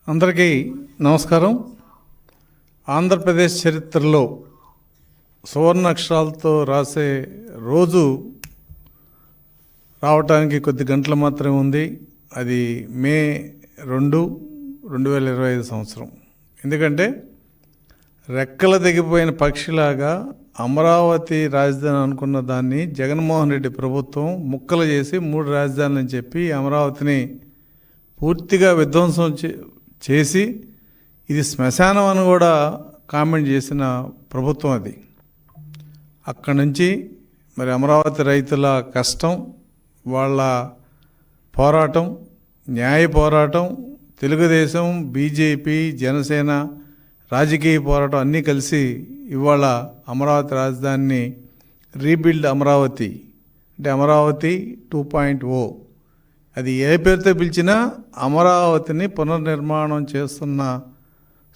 అందరికీ నమస్కారం. ఆంధ్రప్రదేశ్ చరిత్రలో సువర్ణాక్షరాలతో రాసే రోజు రావటానికి కొద్ది గంటలు మాత్రమే ఉంది. అది మే 2, 2025 సంవత్సరం. ఎందుకంటే రెక్కల దిగిపోయిన పక్షిలాగా అమరావతి రాజధాని అనుకున్న దాన్ని జగన్మోహన్ రెడ్డి ప్రభుత్వం ముక్కలు చేసి 3 రాజధానులని చెప్పి అమరావతిని పూర్తిగా విధ్వంసం చేసి ఇది శ్మశానం అని కూడా కామెంట్ చేసిన ప్రభుత్వం అది. అక్కడి నుంచి మరి అమరావతి రైతుల కష్టం, వాళ్ళ పోరాటం, న్యాయ పోరాటం, తెలుగుదేశం, బీజేపీ, జనసేన రాజకీయ పోరాటం అన్నీ కలిసి ఇవాళ అమరావతి రాజధానిని రీబిల్డ్ అమరావతి అంటే అమరావతి 2.0 అది ఏ పేరుతో పిలిచినా అమరావతిని పునర్నిర్మాణం చేస్తున్న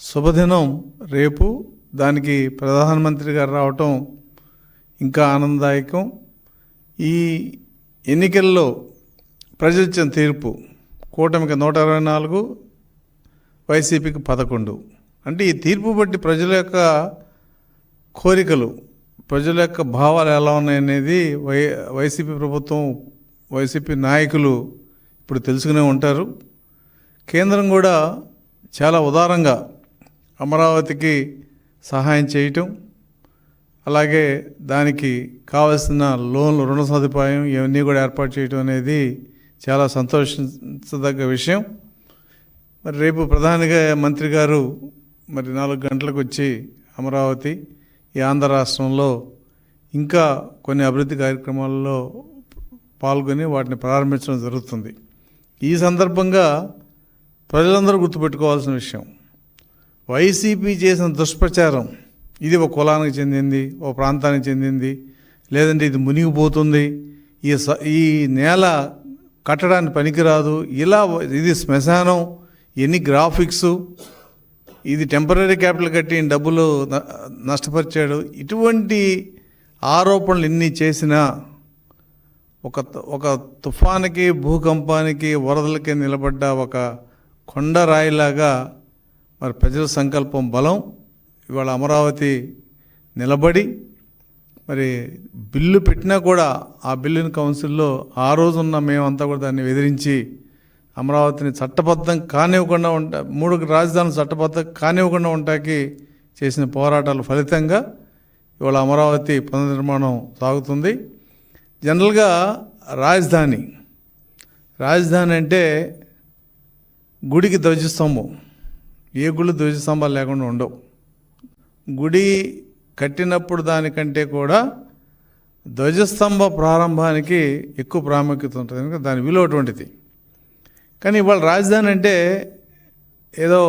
శుభదినం రేపు. దానికి ప్రధానమంత్రి గారు రావటం ఇంకా ఆనందదాయకం. ఈ ఎన్నికల్లో ప్రజలు ఇచ్చిన తీర్పు కూటమికి 124, వైసీపీకి 11. అంటే ఈ తీర్పు బట్టి ప్రజల యొక్క కోరికలు, ప్రజల యొక్క భావాలు ఎలా ఉన్నాయనేది వైసీపీ ప్రభుత్వం, వైసీపీ నాయకులు ఇప్పుడు తెలుసుకునే ఉంటారు. కేంద్రం కూడా చాలా ఉదారంగా అమరావతికి సహాయం చేయటం, అలాగే దానికి కావాల్సిన లోన్లు, రుణ సదుపాయం ఇవన్నీ కూడా ఏర్పాటు చేయటం అనేది చాలా సంతోషించదగ్గ విషయం. మరి రేపు ప్రధానిగా మంత్రి గారు మరి 4 గంటలకు వచ్చి అమరావతి ఈ ఆంధ్ర రాష్ట్రంలో ఇంకా కొన్ని అభివృద్ధి కార్యక్రమాల్లో పాల్గొని వాటిని ప్రారంభించడం జరుగుతుంది. ఈ సందర్భంగా ప్రజలందరూ గుర్తుపెట్టుకోవాల్సిన విషయం, వైసీపీ చేసిన దుష్ప్రచారం, ఇది ఒక కులానికి చెందింది, ఒక ప్రాంతానికి చెందింది, లేదంటే ఇది మునిగిపోతుంది, ఈ నేల కట్టడానికి పనికిరాదు, ఇలా ఇది శ్మశానం, ఎన్ని గ్రాఫిక్స్, ఇది టెంపరీ క్యాపిటల్ కట్టి డబ్బులు నష్టపరిచాడు, ఇటువంటి ఆరోపణలు ఎన్ని చేసినా ఒక తుఫానికి, భూకంపానికి, వరదలకి నిలబడ్డ ఒక కొండరాయిలాగా మరి ప్రజల సంకల్పం బలం ఇవాళ అమరావతి నిలబడి మరి బిల్లు పెట్టినా కూడా ఆ బిల్లుని కౌన్సిల్లో ఆ రోజున్న మేమంతా కూడా దాన్ని ఎదిరించి అమరావతిని చట్టబద్ధం కానివ్వకుండా 3 రాజధానులు చట్టబద్ధం కానివ్వకుండా ఉంటాకి చేసిన పోరాటాల ఫలితంగా ఇవాళ అమరావతి పునర్నిర్మాణం సాగుతుంది. జనరల్గా రాజధాని అంటే గుడికి ధ్వజస్తంభం, ఏ గుళ్ళు ధ్వజస్తంభాలు లేకుండా ఉండవు. గుడి కట్టినప్పుడు దానికంటే కూడా ధ్వజస్తంభ ప్రారంభానికి ఎక్కువ ప్రాముఖ్యత ఉంటుంది, కనుక దాని విలువ అటువంటిది. కానీ ఇవాళ రాజధాని అంటే ఏదో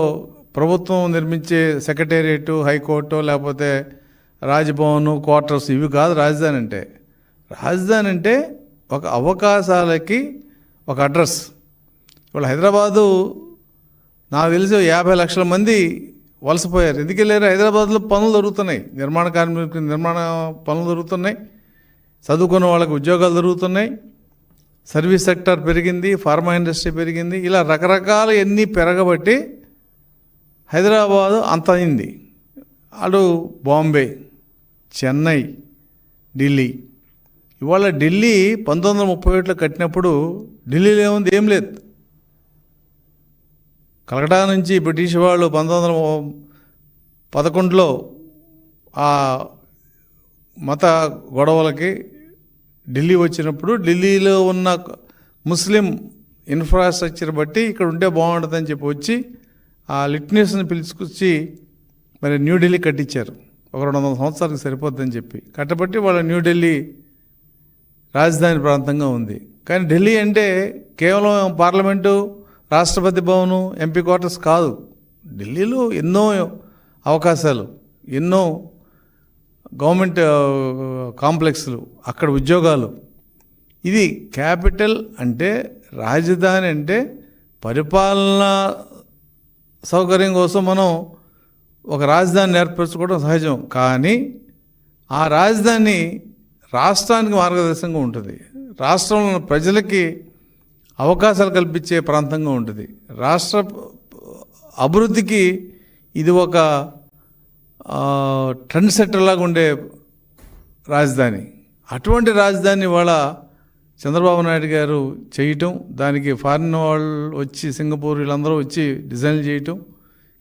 ప్రభుత్వం నిర్మించే సెక్రటేరియట్, హైకోర్టు, లేకపోతే రాజ్భవన్, క్వార్టర్స్, ఇవి కాదు రాజధాని అంటే. రాజధాని అంటే ఒక అవకాశాలకి ఒక అడ్రస్. ఇవాళ హైదరాబాదు నాకు తెలిసి 50 లక్షల మంది వలసపోయారు. ఎందుకు వెళ్ళారు? హైదరాబాద్లో పనులు దొరుకుతున్నాయి, నిర్మాణ కార్మికులకు నిర్మాణ పనులు దొరుకుతున్నాయి, చదువుకున్న వాళ్ళకి ఉద్యోగాలు దొరుకుతున్నాయి, సర్వీస్ సెక్టర్ పెరిగింది, ఫార్మా ఇండస్ట్రీ పెరిగింది, ఇలా రకరకాల ఎన్ని పెరగబట్టి హైదరాబాదు అంత అయింది. అటు బాంబే, చెన్నై, ఢిల్లీ. ఇవాళ ఢిల్లీ 1937లో కట్టినప్పుడు ఢిల్లీలో ఏముంది? ఏం లేదు. కలకటా నుంచి బ్రిటిష్ వాళ్ళు 1911లో ఆ మత గొడవలకి ఢిల్లీ వచ్చినప్పుడు ఢిల్లీలో ఉన్న ముస్లిం ఇన్ఫ్రాస్ట్రక్చర్ బట్టి ఇక్కడ ఉంటే బాగుంటుందని చెప్పి వచ్చి ఆ లిట్నెస్ని పిలుచుకొచ్చి మరి న్యూఢిల్లీ కట్టించారు. ఒక 200 సంవత్సరాలకు సరిపోద్దని చెప్పి కట్టబట్టి వాళ్ళ న్యూఢిల్లీ రాజధాని ప్రాంతంగా ఉంది. కానీ ఢిల్లీ అంటే కేవలం పార్లమెంటు, రాష్ట్రపతి భవను, ఎంపీ క్వార్టర్స్ కాదు. ఢిల్లీలో ఎన్నో అవకాశాలు, ఎన్నో గవర్నమెంట్ కాంప్లెక్స్లు, అక్కడ ఉద్యోగాలు. ఇది క్యాపిటల్ అంటే, రాజధాని అంటే పరిపాలనా సౌకర్యం కోసం మనం ఒక రాజధానిని ఏర్పరచుకోవడం సహజం. కానీ ఆ రాజధాని రాష్ట్రానికి మార్గదర్శకంగా ఉంటుంది, రాష్ట్రంలో ప్రజలకి అవకాశాలు కల్పించే ప్రాంతంగా ఉంటుంది. రాష్ట్ర అభివృద్ధికి ఇది ఒక ట్రెండ్ సెట్టర్ లాగా ఉండే రాజధాని. అటువంటి రాజధాని ఇవాళ చంద్రబాబు నాయుడు గారు చేయటం, దానికి ఫారిన్ వాళ్ళు వచ్చి సింగపూర్ వీళ్ళందరూ వచ్చి డిజైన్ చేయటం,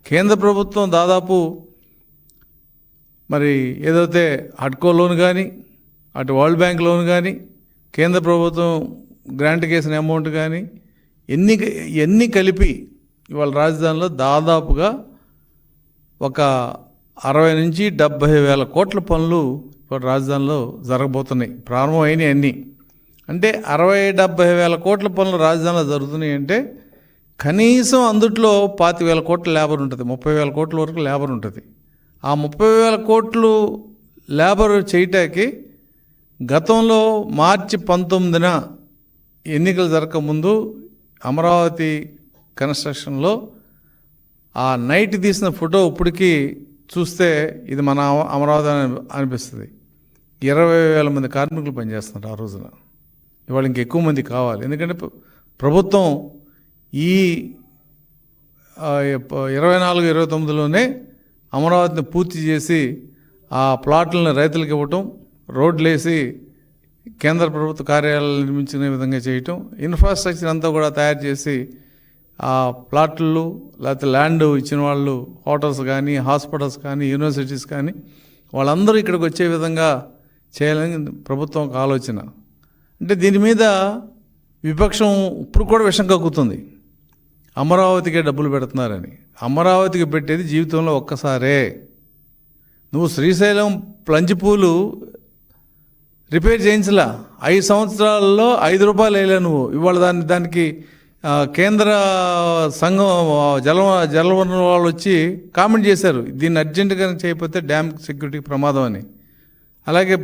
కేంద్ర ప్రభుత్వం దాదాపు మరి ఏదైతే హడ్కో లోన్ కానీ అటు వరల్డ్ బ్యాంక్ లోన్ కానీ కేంద్ర ప్రభుత్వం గ్రాంట్ చేసిన అమౌంట్ కానీ ఎన్ని కలిపి ఇవాళ రాజధానిలో దాదాపుగా ఒక 60 నుంచి 70 వేల కోట్ల పనులు ఇవాళ రాజధానిలో జరగబోతున్నాయి. ప్రారంభం అయినాయి అన్నీ. అంటే 60-70 వేల కోట్ల పనులు రాజధానిలో జరుగుతున్నాయి అంటే కనీసం అందుట్లో 25,000 కోట్ల లేబర్ ఉంటుంది, 30,000 కోట్ల వరకు లేబర్ ఉంటుంది. ఆ 30,000 కోట్లు లేబర్ చేయటానికి గతంలో మార్చి 19న ఎన్నికలు జరగకముందు అమరావతి కన్స్ట్రక్షన్లో ఆ నైట్ తీసిన ఫోటో ఇప్పటికీ చూస్తే ఇది మన అమరావతి అనిపిస్తుంది. 20,000 మంది కార్మికులు పనిచేస్తున్నారు ఆ రోజున. ఇవాళ ఇంకెక్కువ మంది కావాలి. ఎందుకంటే ప్రభుత్వం ఈ 24-29లోనే అమరావతిని పూర్తి చేసి ఆ ప్లాట్లను రైతులకు ఇవ్వటం, రోడ్లు వేసి కేంద్ర ప్రభుత్వ కార్యాలయాలు నిర్మించిన విధంగా చేయటం, ఇన్ఫ్రాస్ట్రక్చర్ అంతా కూడా తయారు చేసి ఆ ప్లాట్లు లేకపోతే ల్యాండ్ ఇచ్చిన వాళ్ళు హోటల్స్ కానీ హాస్పిటల్స్ కానీ యూనివర్సిటీస్ కానీ వాళ్ళందరూ ఇక్కడికి వచ్చే విధంగా చేయాలని ప్రభుత్వం ఒక ఆలోచన. అంటే దీని మీద విపక్షం ఇప్పుడు కూడా విషం కక్కుతుంది. అమరావతికే డబ్బులు పెడుతున్నారని. అమరావతికి పెట్టేది జీవితంలో ఒక్కసారే. నువ్వు శ్రీశైలం ప్లంజ్ పూలు రిపేర్ చేయించలా, 5 సంవత్సరాల్లో 5 రూపాయలు వేయలే నువ్వు. ఇవాళ దానికి కేంద్ర సంఘం జలవనరుల వాళ్ళు వచ్చి కామెంట్ చేశారు, దీన్ని అర్జెంటుగా చేయకపోతే డ్యామ్ సెక్యూరిటీకి ప్రమాదం అని. అలాగే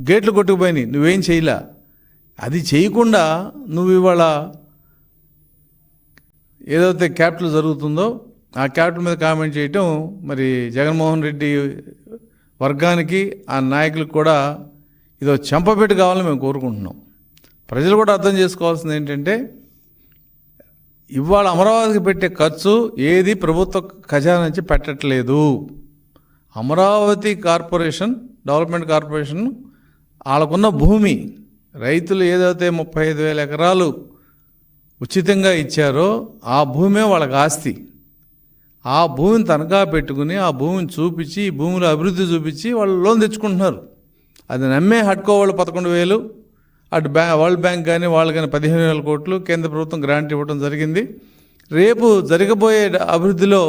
గేట్లు కొట్టుకుపోయినాయి, నువ్వేం చేయలే. అది చేయకుండా నువ్వు ఇవాళ ఏదైతే క్యాపిటల్ జరుగుతుందో ఆ క్యాపిటల్ మీద కామెంట్ చేయటం మరి జగన్మోహన్ రెడ్డి వర్గానికి ఆ నాయకులకు కూడా ఇదో చెంపపెట్టు కావాలని మేము కోరుకుంటున్నాం. ప్రజలు కూడా అర్థం చేసుకోవాల్సింది ఏంటంటే ఇవాళ అమరావతికి పెట్టే ఖర్చు ఏది ప్రభుత్వ ఖజానా నుంచి పెట్టట్లేదు. అమరావతి కార్పొరేషన్, డెవలప్మెంట్ కార్పొరేషన్ వాళ్ళకున్న భూమి, రైతులు ఏదైతే 35,000 ఎకరాలు ఉచితంగా ఇచ్చారో ఆ భూమే వాళ్ళకి ఆస్తి. ఆ భూమిని తనఖా పెట్టుకుని ఆ భూమిని చూపించి, ఈ భూమిలో అభివృద్ధి చూపించి వాళ్ళు లోన్ తెచ్చుకుంటున్నారు. అది నమ్మే హడ్కో వాళ్ళు 11,000, అటు వరల్డ్ బ్యాంక్ కానీ వాళ్ళు కానీ 15,000 కోట్లు కేంద్ర ప్రభుత్వం గ్రాంట్ ఇవ్వడం జరిగింది. రేపు జరగబోయే అభివృద్ధిలో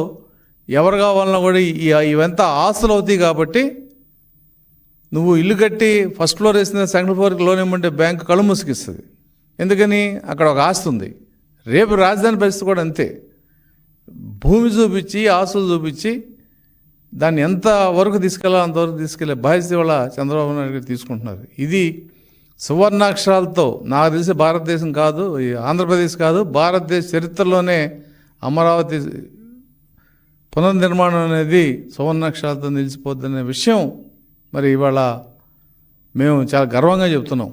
ఎవరు కావాలన్నా కూడా ఇవంతా ఆస్తులు అవుతాయి. కాబట్టి నువ్వు ఇల్లు కట్టి ఫస్ట్ ఫ్లోర్ వేసిన సెకండ్ ఫ్లోర్కి లోన్ ఇవ్వమంటే బ్యాంకు కళ్ళు ముసుగిస్తుంది. ఎందుకని అక్కడ ఒక ఆస్తి ఉంది. రేపు రాజధాని పరిస్థితి కూడా అంతే. భూమి చూపించి ఆస్తులు చూపించి దాన్ని ఎంత వరకు తీసుకెళ్ళాలో అంతవరకు తీసుకెళ్లే బాధ్యత వల్ల చంద్రబాబు నాయుడు గారు తీసుకుంటున్నారు. ఇది సువర్ణాక్షరాలతో నాకు తెలిసి భారతదేశం కాదు, ఆంధ్రప్రదేశ్ కాదు, భారతదేశ చరిత్రలోనే అమరావతి పునర్నిర్మాణం అనేది సువర్ణాక్షరాలతో నిలిచిపోద్దనే విషయం మరి ఇవాళ మేము చాలా గర్వంగా చెప్తున్నాం.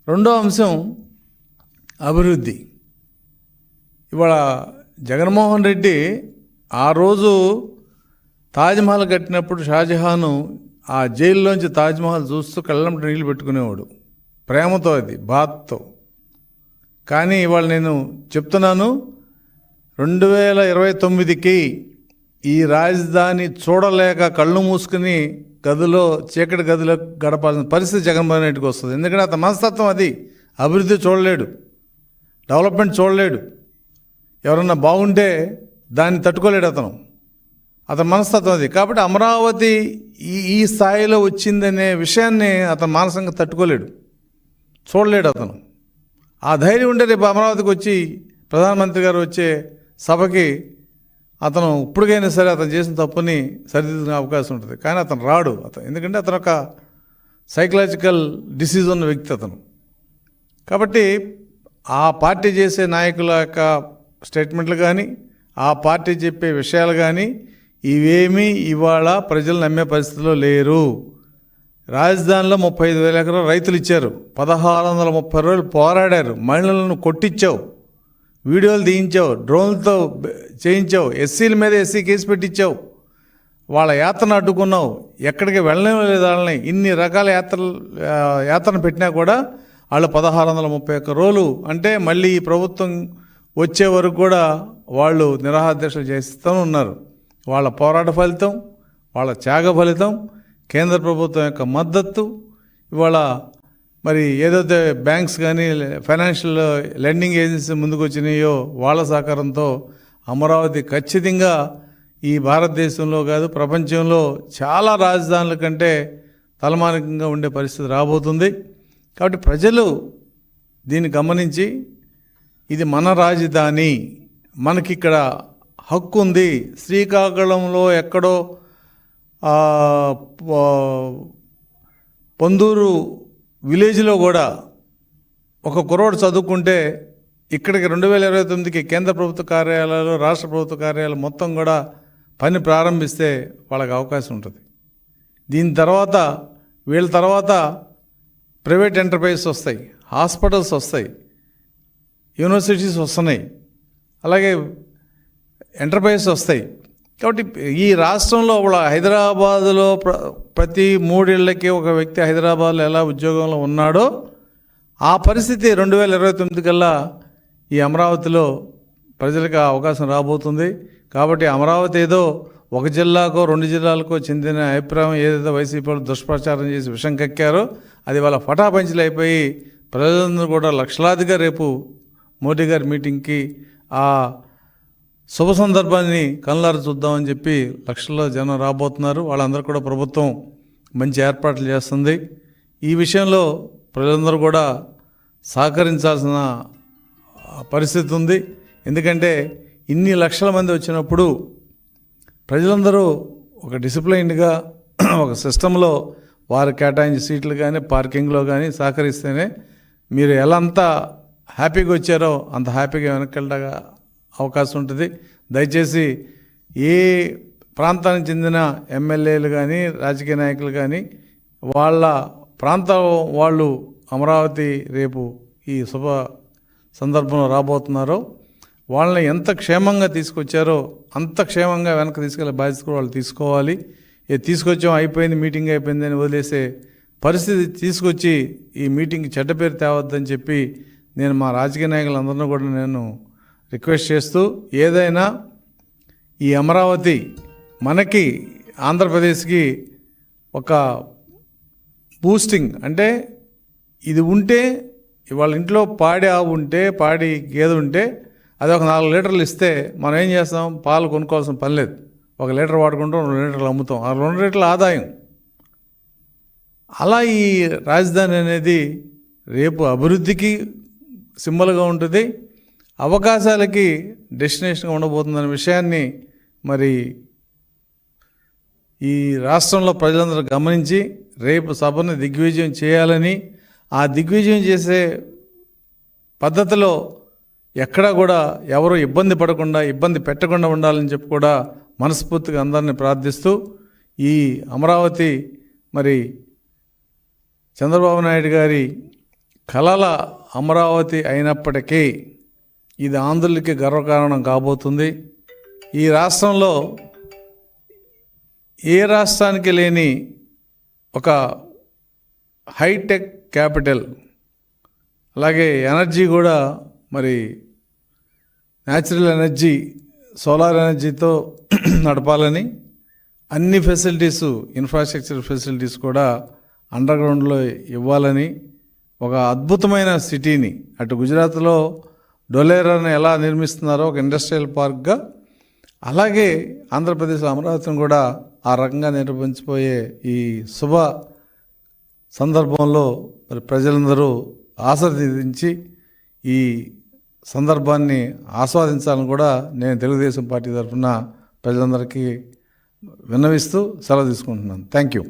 రెండో అంశం అభివృద్ధి. ఇవాళ జగన్మోహన్ రెడ్డి ఆ రోజు తాజ్మహల్ కట్టినప్పుడు షాజహాను ఆ జైల్లోంచి తాజ్మహల్ చూస్తూ కళ్ళంట నీళ్ళు పెట్టుకునేవాడు, ప్రేమతో, అది బాధతో. కానీ ఇవాళ నేను చెప్తున్నాను, 2029కి ఈ రాజధాని చూడలేక కళ్ళు మూసుకుని చీకటి గదిలో గడపాల్సిన పరిస్థితి జగన్మోహన్ రెడ్డికి వస్తుంది. ఎందుకంటే అతని మనస్తత్వం అది. అభివృద్ధి చూడలేడు, డెవలప్మెంట్ చూడలేడు, ఎవరన్నా బాగుంటే దాన్ని తట్టుకోలేడు అతని మనస్తత్వం అది. కాబట్టి అమరావతి ఈ స్థాయిలో వచ్చిందనే విషయాన్ని అతను మానసికంగా తట్టుకోలేడు, చూడలేడు అతను. ఆ ధైర్యం ఉంటే రేపు అమరావతికి వచ్చి ప్రధానమంత్రి గారు వచ్చే సభకి అతను ఇప్పటికైనా సరే అతను చేసిన తప్పుని సరిదిద్దుకునే అవకాశం ఉంటుంది. కానీ అతను రాడు. ఎందుకంటే అతను ఒక సైకలాజికల్ డిసీజ్ ఉన్న వ్యక్తి అతను. కాబట్టి ఆ పార్టీ చేసే నాయకుల యొక్క స్టేట్మెంట్లు కానీ, ఆ పార్టీ చెప్పే విషయాలు కానీ ఇవేమీ ఇవాళ ప్రజలు నమ్మే పరిస్థితిలో లేరు. రాజధానిలో 35,000 ఎకరాలు రైతులు ఇచ్చారు, 1,630 రోజులు పోరాడారు, మహిళలను కొట్టించావు, వీడియోలు తీయించావు, డ్రోన్లతో చేయించావు, ఎస్సీల మీద ఎస్సీ కేసు పెట్టించావు, వాళ్ళ యాత్రను అడ్డుకున్నావు, ఎక్కడికి వెళ్ళలేదు వాళ్ళని. ఇన్ని రకాల యాత్రను పెట్టినా కూడా వాళ్ళు 1631 రోజులు అంటే మళ్ళీ ఈ ప్రభుత్వం వచ్చే వరకు కూడా వాళ్ళు నిరాహారదీక్షలు చేస్తూ ఉన్నారు. వాళ్ళ పోరాట ఫలితం, వాళ్ళ త్యాగ ఫలితం, కేంద్ర ప్రభుత్వం యొక్క మద్దతు, ఇవాళ మరి ఏదైతే బ్యాంక్స్ కానీ ఫైనాన్షియల్ లెండింగ్ ఏజెన్సీ ముందుకు వచ్చినాయో వాళ్ళ సహకారంతో అమరావతి ఖచ్చితంగా ఈ భారతదేశంలో కాదు ప్రపంచంలో చాలా రాజధానుల కంటే తలమానికంగా ఉండే పరిస్థితి రాబోతుంది. కాబట్టి ప్రజలు దీన్ని గమనించి ఇది మన రాజధాని, మనకిక్కడ హక్కు ఉంది. శ్రీకాకుళంలో ఎక్కడో పొందూరు విలేజ్లో కూడా ఒక కుర్రోడు చదువుకుంటే ఇక్కడికి 2029కి కేంద్ర ప్రభుత్వ కార్యాలయాలు, రాష్ట్ర ప్రభుత్వ కార్యాలయాలు మొత్తం కూడా పని ప్రారంభిస్తే వాళ్ళకి అవకాశం ఉంటుంది. దీని తర్వాత వీళ్ళ తర్వాత ప్రైవేట్ ఎంటర్ప్రైజెస్ వస్తాయి, హాస్పిటల్స్ వస్తాయి, యూనివర్సిటీస్ వస్తున్నాయి, అలాగే ఎంటర్ప్రైజెస్ వస్తాయి. కాబట్టి ఈ రాష్ట్రంలో కూడా హైదరాబాదులో ప్రతి 3 ఏళ్ళకి ఒక వ్యక్తి హైదరాబాద్లో ఎలా ఉద్యోగంలో ఉన్నాడో ఆ పరిస్థితి 2029 కల్లా ఈ అమరావతిలో ప్రజలకు అవకాశం రాబోతుంది. కాబట్టి అమరావతి ఏదో ఒక జిల్లాకో 2 జిల్లాలకో చెందిన అభిప్రాయం ఏదైతే వైసీపీ దుష్ప్రచారం చేసి విషం కక్కారో అది వాళ్ళ పటాపంచలు అయిపోయి ప్రజలందరూ కూడా లక్షలాదిగా రేపు మోడీ గారి మీటింగ్కి ఆ శుభ సందర్భాన్ని కళ్ళారు చూద్దామని చెప్పి లక్షల్లో జనం రాబోతున్నారు. వాళ్ళందరూ కూడా ప్రభుత్వం మంచి ఏర్పాట్లు చేస్తుంది. ఈ విషయంలో ప్రజలందరూ కూడా సహకరించాల్సిన పరిస్థితి ఉంది. ఎందుకంటే ఇన్ని లక్షల మంది వచ్చినప్పుడు ప్రజలందరూ ఒక డిసిప్లైన్డ్గా ఒక సిస్టంలో వారు కేటాయించే సీట్లు కానీ పార్కింగ్లో కానీ సహకరిస్తేనే మీరు ఎలా అంతా హ్యాపీగా వచ్చారో అంత హ్యాపీగా వెనక్కి వెళ్ళగా అవకాశం ఉంటుంది. దయచేసి ఏ ప్రాంతానికి చెందిన ఎమ్మెల్యేలు కానీ రాజకీయ నాయకులు కానీ వాళ్ళ ప్రాంతం వాళ్ళు అమరావతి రేపు ఈ శుభ సందర్భంలో రాబోతున్నారో వాళ్ళని ఎంత క్షేమంగా తీసుకొచ్చారో అంత క్షేమంగా వెనక్కి తీసుకెళ్ళే బాధ్యత కూడా వాళ్ళు తీసుకోవాలి. తీసుకొచ్చాం అయిపోయింది మీటింగ్ అయిపోయింది అని వదిలేసే పరిస్థితి తీసుకొచ్చి ఈ మీటింగ్కి చెడ్డ పేరు తేవద్దని చెప్పి నేను మా రాజకీయ నాయకులందరినీ కూడా నేను రిక్వెస్ట్ చేస్తూ ఏదైనా ఈ అమరావతి మనకి ఆంధ్రప్రదేశ్కి ఒక బూస్టింగ్ అంటే ఇది ఉంటే ఇవాళ ఇంట్లో పాడి ఆవు ఉంటే పాడి గేదె ఉంటే అది ఒక 4 లీటర్లు ఇస్తే మనం ఏం చేస్తాం, పాలు కొనుక్కోవాల్సిన పని లేదు. 1 లీటర్ వాడుకుంటాం, 2 లీటర్లు అమ్ముతాం, ఆ 2 లీటర్ల ఆదాయం. అలా ఈ రాజధాని అనేది రేపు అభివృద్ధికి సింబల్గా ఉంటుంది, అవకాశాలకి డెస్టినేషన్గా ఉండబోతుందనే విషయాన్ని మరి ఈ రాష్ట్రంలో ప్రజలందరూ గమనించి రేపు సభను దిగ్విజయం చేయాలని, ఆ దిగ్విజయం చేసే పద్ధతిలో ఎక్కడా కూడా ఎవరు ఇబ్బంది పడకుండా ఇబ్బంది పెట్టకుండా ఉండాలని చెప్పి కూడా మనస్ఫూర్తిగా అందరినీ ప్రార్థిస్తూ ఈ అమరావతి మరి చంద్రబాబు నాయుడు గారి కలల అమరావతి అయినప్పటికీ ఇది ఆంధ్రులకి గర్వకారణం కాబోతుంది. ఈ రాష్ట్రంలో ఏ రాష్ట్రానికి లేని ఒక హైటెక్ క్యాపిటల్, అలాగే ఎనర్జీ కూడా మరి న్యాచురల్ ఎనర్జీ సోలార్ ఎనర్జీతో నడపాలని, అన్ని ఫెసిలిటీసు ఇన్ఫ్రాస్ట్రక్చర్ ఫెసిలిటీస్ కూడా అండర్ గ్రౌండ్లో ఇవ్వాలని, ఒక అద్భుతమైన సిటీని అటు గుజరాత్లో డోలేరాని ఎలా నిర్మిస్తున్నారో ఒక ఇండస్ట్రియల్ పార్క్గా, అలాగే ఆంధ్రప్రదేశ్ అమరావతిని కూడా ఆ రకంగా నిర్మించిపోయే ఈ శుభ సందర్భంలో మరి ప్రజలందరూ ఆశీర్వదించి ఈ సందర్భాన్ని ఆస్వాదించాలని కూడా నేను తెలుగుదేశం పార్టీ తరఫున ప్రజలందరికీ విన్నవిస్తూ సెలవు తీసుకుంటున్నాను. Thank you.